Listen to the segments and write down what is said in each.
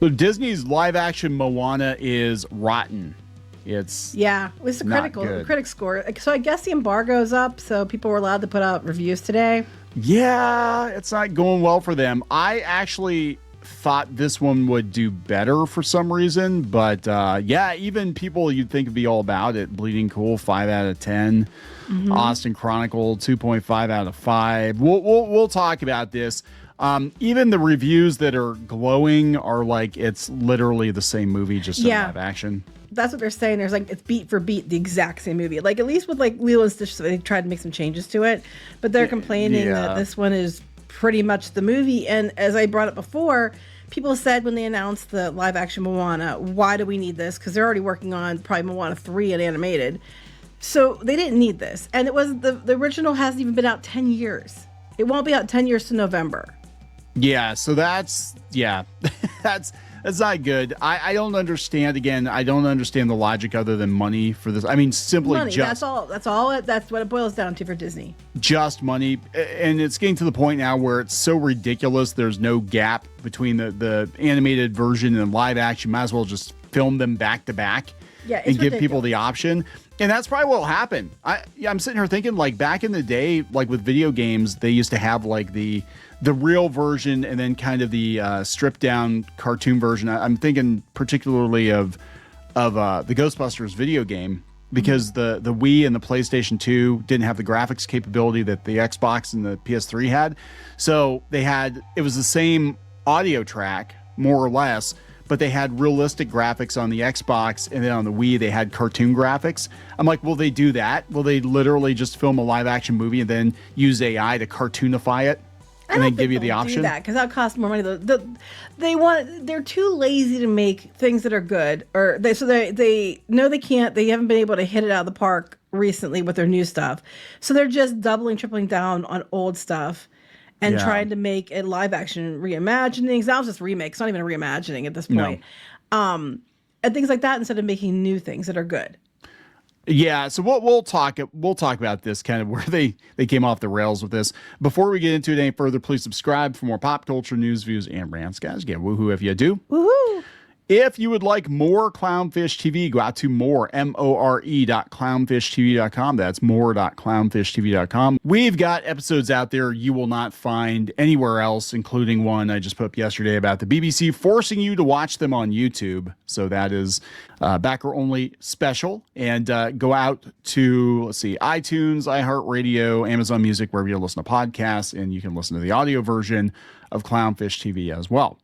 So Disney's live action Moana is rotten. It's a critic score. So I guess the embargo's up, so people were allowed to put out reviews today. Yeah, it's not going well for them. I actually thought this one would do better for some reason, but even people you'd think would be all about it. Bleeding Cool, 5 out of 10. Austin Chronicle, 2.5 out of 5. We'll talk about this. Even the reviews that are glowing are like it's literally the same movie, just in live action. That's what they're saying. There's like, it's beat for beat the exact same movie. Like, at least with like Lilo and Stitch, they tried to make some changes to it, but they're complaining that this one is pretty much the movie. And as I brought up before, people said when they announced the live action Moana, why do we need this? Because they're already working on probably Moana 3 and animated. So they didn't need this. And it was the original hasn't even been out 10 years. It won't be out 10 years to November. Yeah, so that's that's not good. I don't understand. Again, I don't understand the logic other than money for this. I mean, simply money, just that's all. That's what it boils down to for Disney. Just money, and it's getting to the point now where it's so ridiculous. There's no gap between the animated version and live action. Might as well just film them back to back, and give people the option. And that's probably what will happen. I'm sitting here thinking, like, back in the day, like with video games, they used to have like the real version and then kind of the stripped down cartoon version. I'm thinking particularly of the Ghostbusters video game, because the Wii and the PlayStation 2 didn't have the graphics capability that the Xbox and the PS3 had. So it was the same audio track, more or less, but they had realistic graphics on the Xbox, and then on the Wii, they had cartoon graphics. I'm like, will they do that? Will they literally just film a live action movie and then use AI to cartoonify it? And then give you the option? Do that, because that costs more money. They're too lazy to make things that are good, or they know they can't. They haven't been able to hit it out of the park recently with their new stuff, so they're just doubling, tripling down on old stuff and trying to make a live action reimagining. Now it's just remakes, not even a reimagining at this point, and things like that, instead of making new things that are good. Yeah, so we'll talk about this, kind of where they came off the rails with this. Before we get into it any further, please subscribe for more pop culture news, views, and rants, guys. Get woohoo if you do. Woohoo! If you would like more Clownfish TV, go out to more.clownfishtv.com. That's more.clownfishtv.com. We've got episodes out there you will not find anywhere else, including one I just put up yesterday about the BBC forcing you to watch them on YouTube. So that is backer only special. And go out to, iTunes, iHeartRadio, Amazon Music, wherever you listen to podcasts, and you can listen to the audio version of Clownfish TV as well.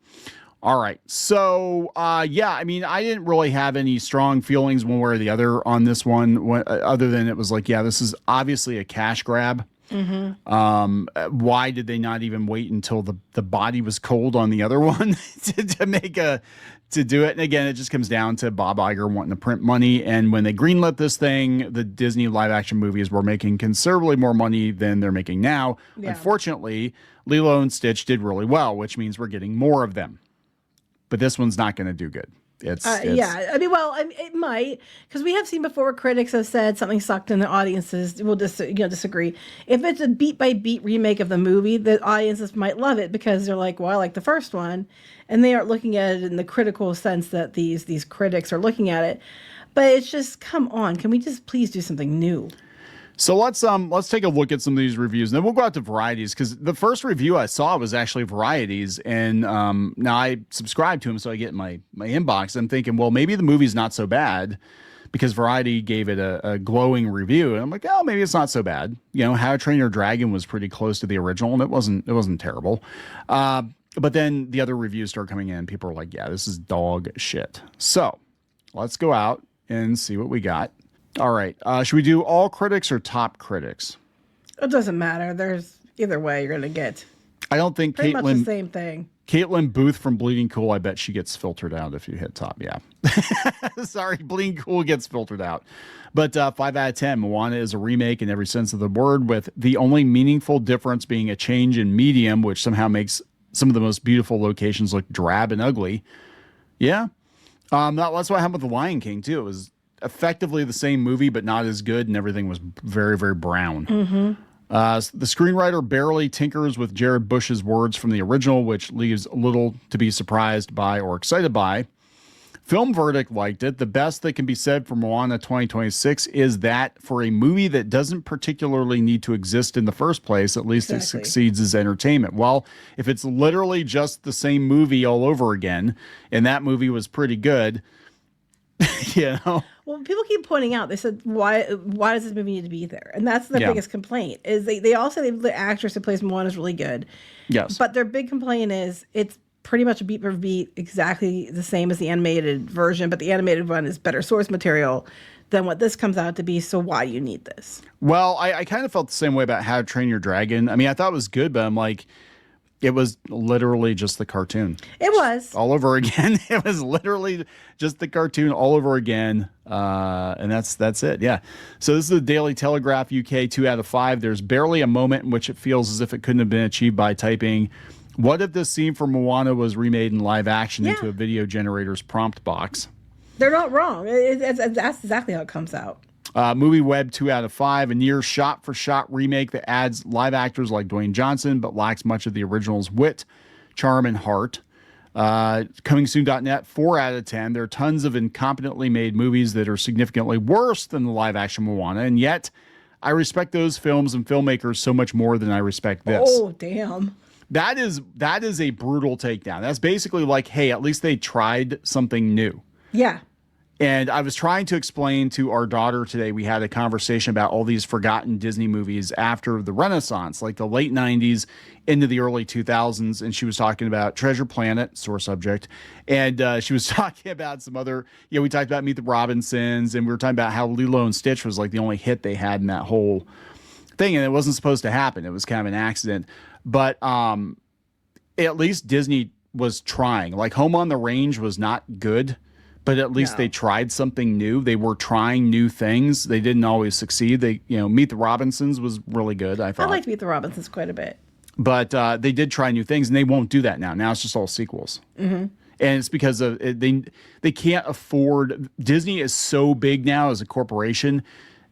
All right. So, I mean, I didn't really have any strong feelings one way or the other on this one, other than it was like, this is obviously a cash grab. Mm-hmm. Why did they not even wait until the body was cold on the other one to do it? And again, it just comes down to Bob Iger wanting to print money. And when they greenlit this thing, the Disney live action movies were making considerably more money than they're making now. Yeah. Unfortunately, Lilo and Stitch did really well, which means we're getting more of them. But this one's not going to do good. It's it might, because we have seen before where critics have said something sucked and the audiences will disagree. If it's a beat by beat remake of the movie, the audiences might love it because they're like, well, I like the first one, and they aren't looking at it in the critical sense that these critics are looking at it. But it's just, come on, can we just please do something new? So let's take a look at some of these reviews, and then we'll go out to Varieties, because the first review I saw was actually Varieties, and now I subscribe to him, so I get my inbox. I'm thinking, well, maybe the movie's not so bad, because Variety gave it a glowing review, and I'm like, oh, maybe it's not so bad. How to Train Your Dragon was pretty close to the original, and it wasn't terrible. But then the other reviews start coming in. People are like, yeah, this is dog shit. So let's go out and see what we got. All right. Should we do all critics or top critics? It doesn't matter. There's either way you're going to get. I don't think pretty much the same thing. Caitlin Booth from Bleeding Cool, I bet she gets filtered out if you hit top. Yeah. Sorry, Bleeding Cool gets filtered out. But 5 out of 10, Moana is a remake in every sense of the word, with the only meaningful difference being a change in medium, which somehow makes some of the most beautiful locations look drab and ugly. Yeah. That's what happened with The Lion King, too. It was effectively the same movie, but not as good, and everything was very, very brown. Mm-hmm. The screenwriter barely tinkers with Jared Bush's words from the original, which leaves little to be surprised by or excited by. Film Verdict liked it. The best that can be said for Moana 2026 is that for a movie that doesn't particularly need to exist in the first place, at least it succeeds as entertainment. Well, if it's literally just the same movie all over again, and that movie was pretty good, you know. Well, people keep pointing out, they said, why does this movie need to be there? And that's their biggest complaint, is they all say the actress who plays Moana is really good. Yes. But their big complaint is it's pretty much a beat for beat exactly the same as the animated version, but the animated one is better source material than what this comes out to be. So why do you need this? Well, I kind of felt the same way about How to Train Your Dragon. I mean, I thought it was good, but I'm like, it was literally just the cartoon. It was. All over again. It was literally just the cartoon all over again. And that's it. Yeah. So this is the Daily Telegraph UK 2 out of 5. There's barely a moment in which it feels as if it couldn't have been achieved by typing, what if this scene from Moana was remade in live action into a video generator's prompt box? They're not wrong. That's exactly how it comes out. Movie Web 2 out of 5, a near shot-for-shot remake that adds live actors like Dwayne Johnson, but lacks much of the original's wit, charm, and heart. Comingsoon.net, 4 out of 10. There are tons of incompetently made movies that are significantly worse than the live-action Moana, and yet I respect those films and filmmakers so much more than I respect this. Oh, damn. That is a brutal takedown. That's basically like, hey, at least they tried something new. Yeah. And I was trying to explain to our daughter today, we had a conversation about all these forgotten Disney movies after the Renaissance, like the late 90s into the early 2000s. And she was talking about Treasure Planet, sore subject. And she was talking about some other, we talked about Meet the Robinsons, and we were talking about how Lilo and Stitch was like the only hit they had in that whole thing. And it wasn't supposed to happen. It was kind of an accident. But at least Disney was trying. Like Home on the Range was not good, but at least they tried something new. They were trying new things. They didn't always succeed. They, Meet the Robinsons was really good, I thought. I liked Meet the Robinsons quite a bit. But they did try new things, and they won't do that now. Now it's just all sequels. Mm-hmm. And it's because of they can't afford. Disney is so big now as a corporation,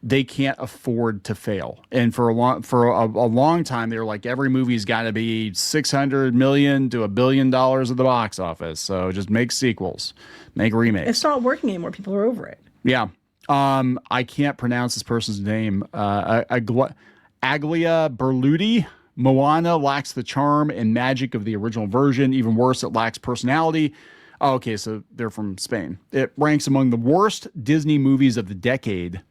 they can't afford to fail. And for a long time, they were like, every movie's got to be $600 million to $1 billion at the box office. So just make sequels, make remakes. It's not working anymore. People are over it. Yeah. I can't pronounce this person's name. Aglia Berluti. Moana lacks the charm and magic of the original version. Even worse, it lacks personality. Oh, okay, so they're from Spain. It ranks among the worst Disney movies of the decade.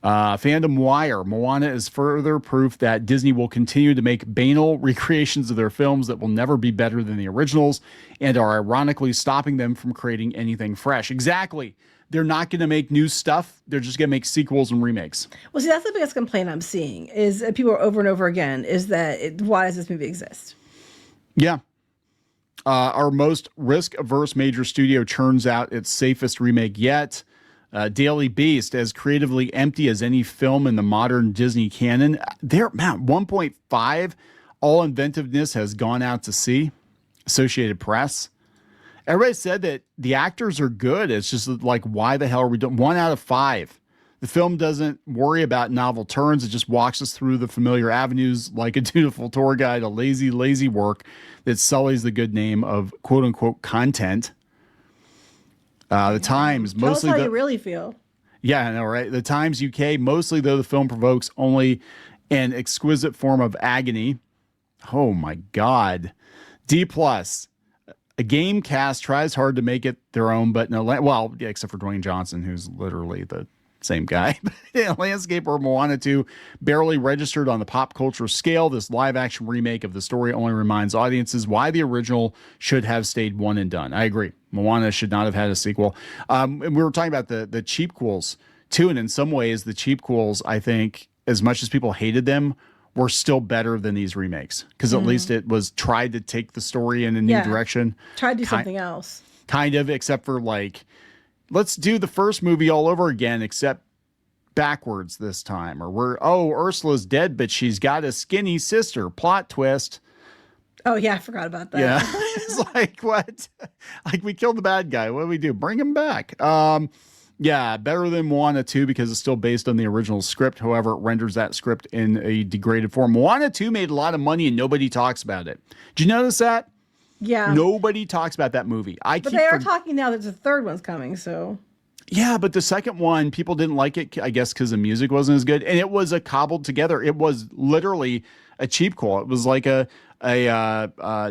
Fandom Wire, Moana is further proof that Disney will continue to make banal recreations of their films that will never be better than the originals and are ironically stopping them from creating anything fresh. Exactly. They're not going to make new stuff. They're just going to make sequels and remakes. Well, see, that's the biggest complaint I'm seeing is people are over and over again is that why does this movie exist? Yeah. Our most risk-averse major studio churns out its safest remake yet. Daily Beast, as creatively empty as any film in the modern Disney canon. 1.5, all inventiveness has gone out to sea. Associated Press. Everybody said that the actors are good. It's just like, why the hell are we doing 1 out of 5? The film doesn't worry about novel turns. It just walks us through the familiar avenues like a dutiful tour guide, a lazy work that sullies the good name of quote unquote content. The Times, mostly. Tell us how you really feel. Yeah, I know, right? The Times UK, mostly though the film provokes only an exquisite form of agony. Oh my God. D+. A game cast tries hard to make it their own, but no, well, yeah, except for Dwayne Johnson, who's literally the same guy. Landscape or Moana 2 barely registered on the pop culture scale. This live action remake of the story only reminds audiences why the original should have stayed one and done. I agree. Moana should not have had a sequel. And we were talking about the cheapquels too. And in some ways, the cheapquels, I think, as much as people hated them, were still better than these remakes. Because at least it was tried to take the story in a new direction. Tried to do something else. Kind of, except for like, let's do the first movie all over again, except backwards this time. Or Ursula's dead, but she's got a skinny sister. Plot twist. Oh, yeah, I forgot about that. Yeah. It's like, what? Like, we killed the bad guy. What do we do? Bring him back. Yeah, better than Moana 2 because it's still based on the original script. However, it renders that script in a degraded form. Moana 2 made a lot of money and nobody talks about it. Did you notice that? Yeah. Nobody talks about that movie. But they are talking now that the third one's coming, so. Yeah, but the second one, people didn't like it, I guess, because the music wasn't as good. And it was a cobbled together. It was literally a cheap call. It was like a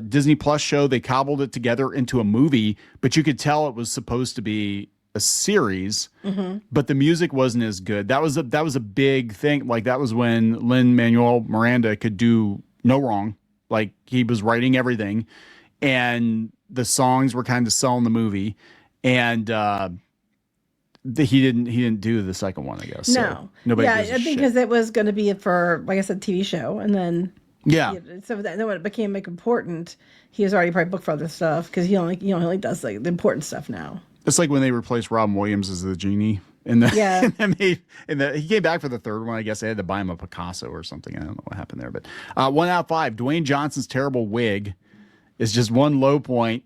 Disney Plus show. They cobbled it together into a movie, but you could tell it was supposed to be a series, but the music wasn't as good. That was a big thing. Like that was when Lin-Manuel Miranda could do no wrong. Like he was writing everything, and the songs were kind of selling the movie, and he didn't do the second one, I guess. No, so nobody. Yeah, I think because it was going to be for, like I said, TV show, and then so that then when it became like important, he was already probably booked for other stuff because he only does like the important stuff now. It's like when they replaced Robin Williams as the genie. He came back for the third one. I guess they had to buy him a Picasso or something. I don't know what happened there. But 1 out of 5, Dwayne Johnson's terrible wig is just one low point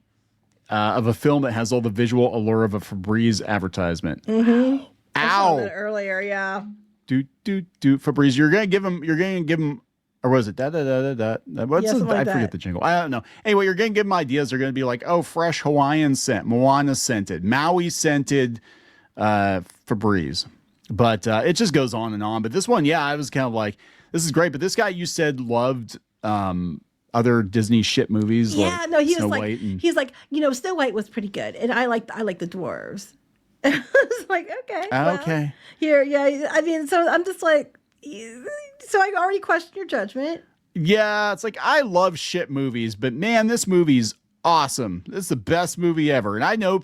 of a film that has all the visual allure of a Febreze advertisement. Mm-hmm. Ow! I saw that earlier, yeah. Do Febreze. You're gonna give him. Or was it da da da da da? What's I forget the jingle. I don't know. Anyway, you're gonna give them ideas. They're gonna be like, oh, fresh Hawaiian scent, Moana scented, Maui scented, Febreze. But it just goes on and on. But this one, I was kind of like, this is great. But this guy you said loved other Disney shit movies. Yeah, like no, he Snow was like, White and... he's like, Snow White was pretty good, and I like the dwarves. I was like, okay, okay, here, yeah. I mean, so I'm just like. So I already questioned your judgment. Yeah, it's like I love shit movies, but man, this movie's awesome. This is the best movie ever. And I know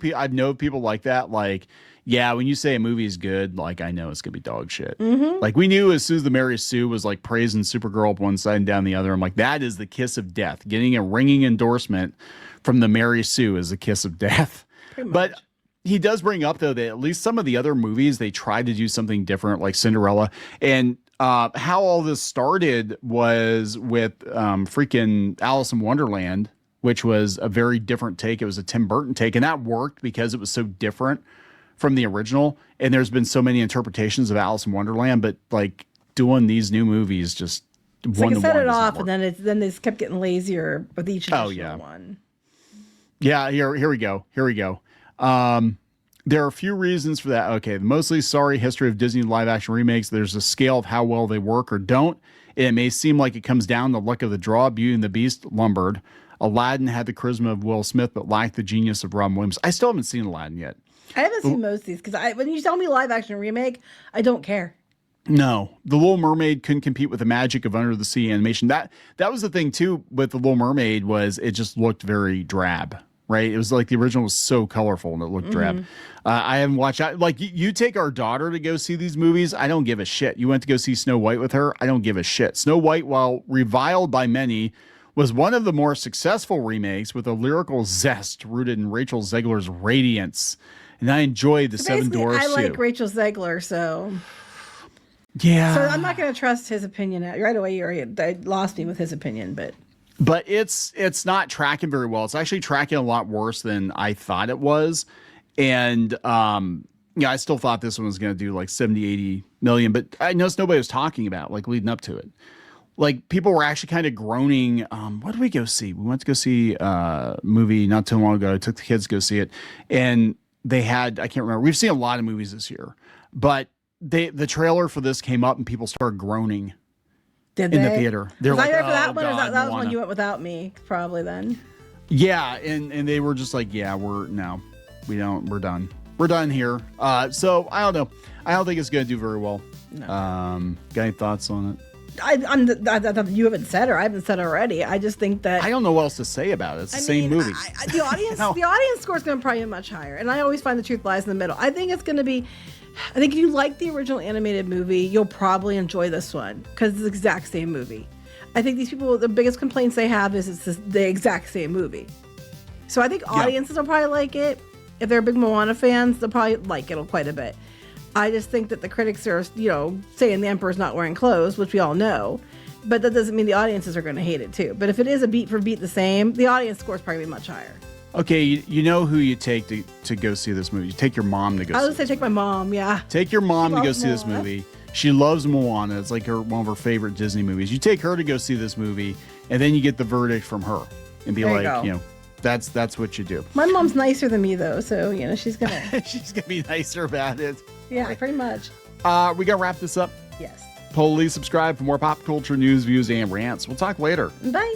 people like that. Like, yeah, when you say a movie is good, like I know it's gonna be dog shit. Mm-hmm. Like we knew as soon as the Mary Sue was like praising Supergirl up one side and down the other. I'm like, that is the kiss of death. Getting a ringing endorsement from the Mary Sue is a kiss of death. But he does bring up though that at least some of the other movies they tried to do something different, like Cinderella. And how all this started was with freaking Alice in Wonderland, which was a very different take. It was a Tim Burton take, and that worked because it was so different from the original. And there's been so many interpretations of Alice in Wonderland, but like doing these new movies just one to one set it off, and then they just kept getting lazier with each additional one. Yeah, here we go. There are a few reasons for that. Okay, the mostly sorry history of Disney live action remakes. There's a scale of how well they work or don't. It may seem like it comes down to luck of the draw. Beauty and the Beast lumbered. Aladdin had the charisma of Will Smith, but lacked the genius of Robin Williams. I still haven't seen Aladdin yet. I haven't seen most of these because when you tell me live action remake, I don't care. No, The Little Mermaid couldn't compete with the magic of under the sea animation. That was the thing too with The Little Mermaid was it just looked very drab. Right. It was like the original was so colorful and it looked drab. I haven't watched like you take our daughter to go see these movies. I don't give a shit. You went to go see Snow White with her. I don't give a shit. Snow White, while reviled by many, was one of the more successful remakes with a lyrical zest rooted in Rachel Zegler's radiance. And I enjoyed the Seven Dwarfs. I like Rachel Zegler, so. Yeah. So I'm not going to trust his opinion. Right away, you lost me with his opinion, But it's not tracking very well. It's actually tracking a lot worse than I thought it was. And I still thought this one was going to do like 70, 80 million, but I noticed nobody was talking about like leading up to it. Like people were actually kind of groaning. What did we go see? We went to go see a movie not too long ago. I took the kids to go see it. And they had, I can't remember. We've seen a lot of movies this year, but the trailer for this came up and people started groaning. Did in the theater. They're like, for that oh, one, God, that was when you went without me, probably then. Yeah, and they were just like, yeah, we're done. We're done here. So I don't know. I don't think it's gonna do very well. No. Got any thoughts on it? You haven't said or I haven't said already. I just think that I don't know what else to say about it. It's the same movie. The audience, the audience score is going to probably be much higher, and I always find the truth lies in the middle. I think it's going to be. I think if you like the original animated movie, you'll probably enjoy this one because it's the exact same movie. I think these people, the biggest complaints they have is it's the exact same movie. So I think audiences will probably like it. If they're big Moana fans, they'll probably like it quite a bit. I just think that the critics are, saying the Emperor's not wearing clothes, which we all know, but that doesn't mean the audiences are going to hate it too. But if it is a beat for beat the same, the audience score is probably much higher. Okay, you know who you take to go see this movie. You take your mom to go see I was going to say take my mom, yeah. Take your mom to go see this Moana. movie. She loves Moana. It's like one of her favorite Disney movies. You take her to go see this movie, and then you get the verdict from her and be There you like, go. you know, that's what you do. My mom's nicer than me, though, so, you know, she's going to... She's going to be nicer about it. Yeah, pretty much. We got to wrap this up. Yes. Please subscribe for more pop culture news, views, and rants. We'll talk later. Bye.